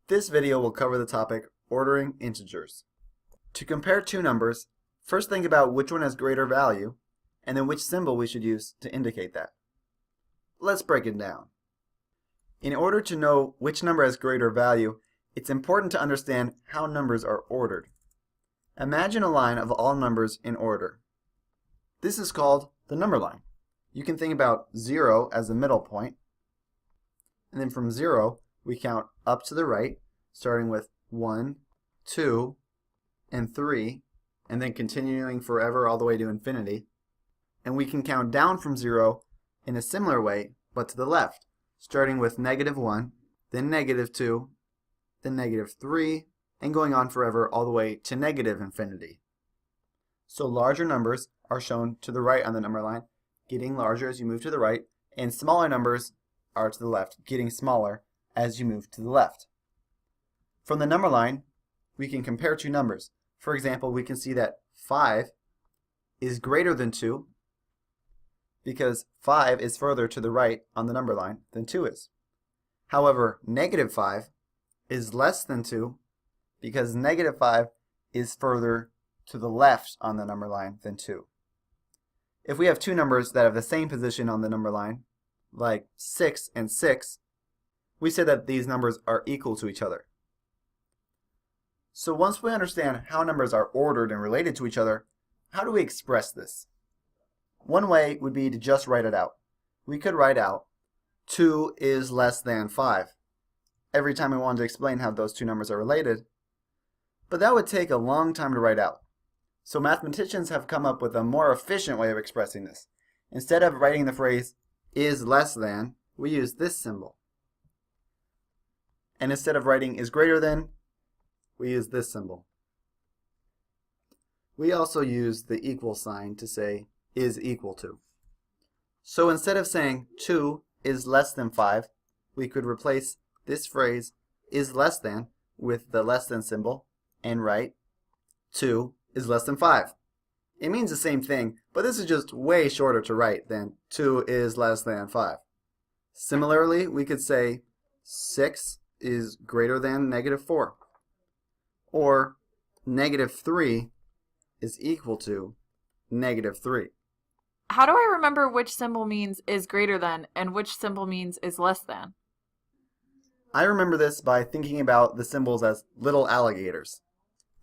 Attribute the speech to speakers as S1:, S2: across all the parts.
S1: This video will cover the topic ordering integers. To compare two numbers, first think about which one has greater value, and then which symbol we should use to indicate that. Let's break it down. In order to know which number has greater value, it's important to understand how numbers are ordered. Imagine a line of all numbers in order. This is called the number line. You can think about 0 as the middle point, and then from 0 we count up to the right, starting with 1, 2, and 3, and then continuing forever all the way to infinity. And we can count down from 0 in a similar way, but to the left, starting with -1, then -2, then -3, and going on forever all the way to negative infinity. So larger numbers are shown to the right on the number line, getting larger as you move to the right, and smaller numbers are to the left, getting smaller as you move to the left. From the number line, we can compare two numbers. For example, we can see that 5 is greater than 2 because 5 is further to the right on the number line than 2 is. However, -5 is less than 2 because -5 is further to the left on the number line than 2. If we have two numbers that have the same position on the number line, like 6 and 6, we say that these numbers are equal to each other. So once we understand how numbers are ordered and related to each other, how do we express this? One way would be to just write it out. We could write out 2 is less than 5 every time we wanted to explain how those two numbers are related, but that would take a long time to write out. So mathematicians have come up with a more efficient way of expressing this. Instead of writing the phrase is less than, we use this symbol. And instead of writing is greater than, we use this symbol. We also use the equal sign to say is equal to. So instead of saying 2 is less than 5, we could replace this phrase is less than with the less than symbol and write 2 is less than 5. It means the same thing, but this is just way shorter to write than 2 is less than 5. Similarly, we could say 6 is greater than -4, or -3 is equal to -3.
S2: How do I remember which symbol means is greater than and which symbol means is less than?
S1: I remember this by thinking about the symbols as little alligators.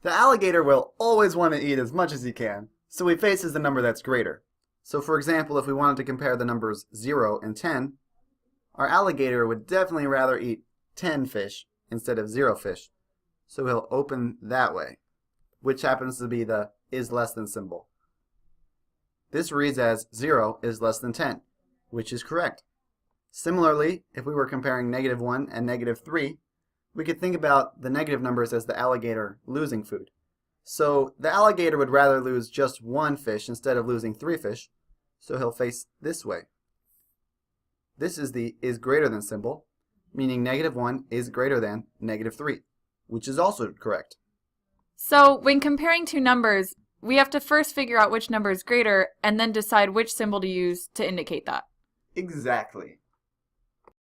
S1: The alligator will always want to eat as much as he can, so he faces the number that's greater. So for example, if we wanted to compare the numbers 0 and 10, our alligator would definitely rather eat 10 fish instead of 0 fish. So he'll open that way, which happens to be the is less than symbol. This reads as 0 is less than 10, which is correct. Similarly, if we were comparing -1 and -3, we could think about the negative numbers as the alligator losing food. So the alligator would rather lose just 1 fish instead of losing 3 fish, so he'll face this way. This is the is greater than symbol, meaning -1 is greater than -3, which is also correct.
S2: So when comparing two numbers, we have to first figure out which number is greater and then decide which symbol to use to indicate that.
S1: Exactly.